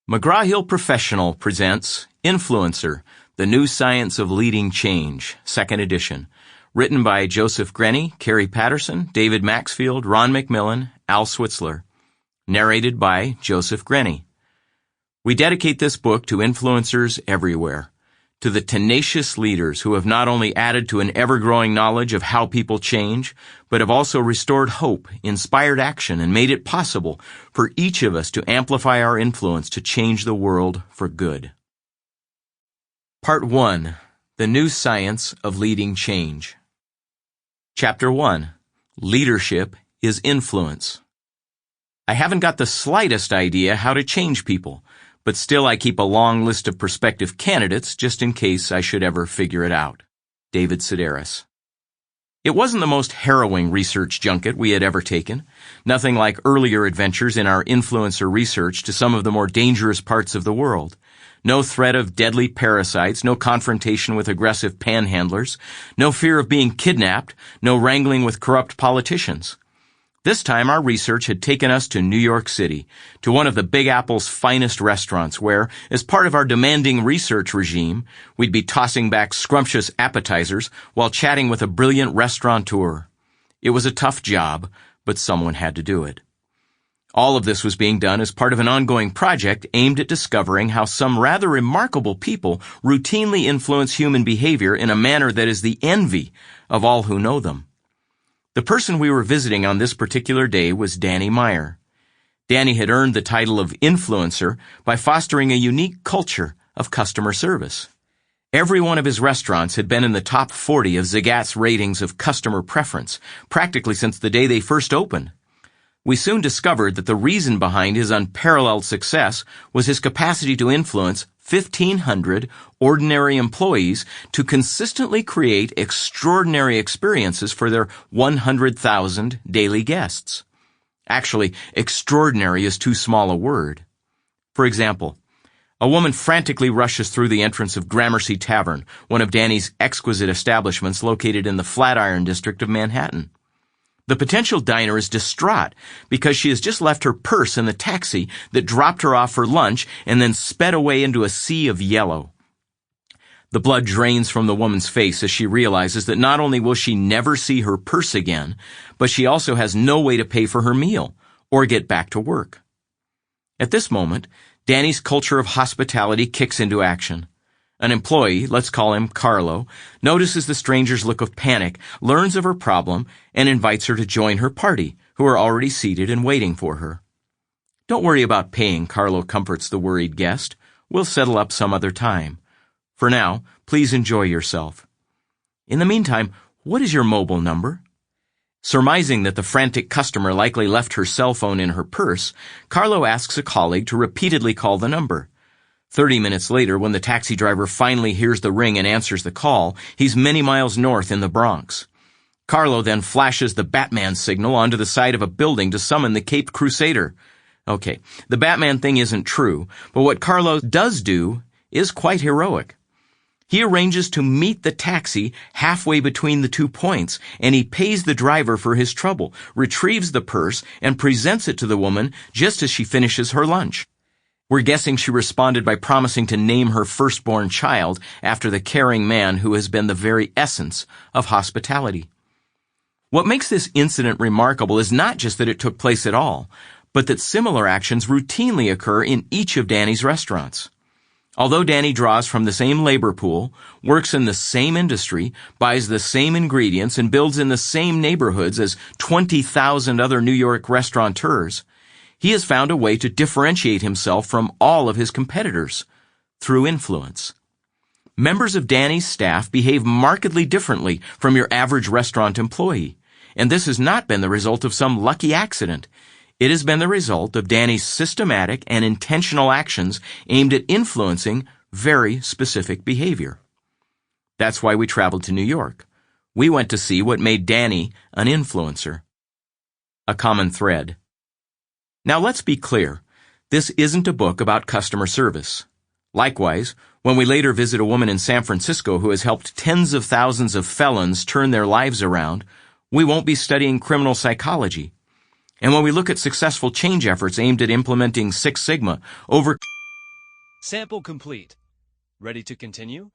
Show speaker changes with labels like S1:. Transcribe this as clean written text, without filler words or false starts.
S1: McGraw-Hill Professional presents Influencer, The New Science of Leading Change, 2nd edition, written by Joseph Grenny, Carrie Patterson, David Maxfield, Ron McMillan, Al Switzler. Narrated by Joseph Grenny. We dedicate this book to influencers everywhere, to the tenacious leaders who have not only added to an ever-growing knowledge of how people change, but have also restored hope, inspired action, and made it possible for each of us to amplify our influence to change the world for good. Part 1. The New Science of Leading Change. Chapter 1. Leadership is Influence. I haven't got the slightest idea how to change people, but still I keep a long list of prospective candidates just in case I should ever figure it out. David Sedaris. It wasn't the most harrowing research junket we had ever taken, nothing like earlier adventures in our influencer research to some of the more dangerous parts of the world. No threat of deadly parasites, no confrontation with aggressive panhandlers, no fear of being kidnapped, no wrangling with corrupt politicians. This time our research had taken us to New York City, to one of the Big Apple's finest restaurants where, as part of our demanding research regime, we'd be tossing back scrumptious appetizers while chatting with a brilliant restaurateur. It was a tough job, but someone had to do it. All of this was being done as part of an ongoing project aimed at discovering how some rather remarkable people routinely influence human behavior in a manner that is the envy of all who know them. The person we were visiting on this particular day was Danny Meyer. Danny had earned the title of influencer by fostering a unique culture of customer service. Every one of his restaurants had been in the top 40 of Zagat's ratings of customer preference, practically since the day they first opened. We soon discovered that the reason behind his unparalleled success was his capacity to influence 1,500 ordinary employees to consistently create extraordinary experiences for their 100,000 daily guests. Actually, extraordinary is too small a word. For example, a woman frantically rushes through the entrance of Gramercy Tavern, one of Danny's exquisite establishments located in the Flatiron district of Manhattan. The potential diner is distraught because she has just left her purse in the taxi that dropped her off for lunch and then sped away into a sea of yellow. The blood drains from the woman's face as she realizes that not only will she never see her purse again, but she also has no way to pay for her meal or get back to work. At this moment, Danny's culture of hospitality kicks into action. An employee, let's call him Carlo, notices the stranger's look of panic, learns of her problem, and invites her to join her party, who are already seated and waiting for her. "Don't worry about paying," Carlo comforts the worried guest. "We'll settle up some other time. For now, please enjoy yourself. In the meantime, what is your mobile number?" Surmising that the frantic customer likely left her cell phone in her purse, Carlo asks a colleague to repeatedly call the number. 30 minutes later, when the taxi driver finally hears the ring and answers the call, he's many miles north in the Bronx. Carlo then flashes the Batman signal onto the side of a building to summon the Caped Crusader. Okay, the Batman thing isn't true, but what Carlo does do is quite heroic. He arranges to meet the taxi halfway between the 2 points, and he pays the driver for his trouble, retrieves the purse, and presents it to the woman just as she finishes her lunch. We're guessing she responded by promising to name her firstborn child after the caring man who has been the very essence of hospitality. What makes this incident remarkable is not just that it took place at all, but that similar actions routinely occur in each of Danny's restaurants. Although Danny draws from the same labor pool, works in the same industry, buys the same ingredients, and builds in the same neighborhoods as 20,000 other New York restaurateurs, he has found a way to differentiate himself from all of his competitors through influence. Members of Danny's staff behave markedly differently from your average restaurant employee, and this has not been the result of some lucky accident. It has been the result of Danny's systematic and intentional actions aimed at influencing very specific behavior. That's why we traveled to New York. We went to see what made Danny an influencer. A common thread. Now let's be clear, this isn't a book about customer service. Likewise, when we later visit a woman in San Francisco who has helped tens of thousands of felons turn their lives around, we won't be studying criminal psychology. And when we look at successful change efforts aimed at implementing Six Sigma,
S2: Sample complete. Ready to continue?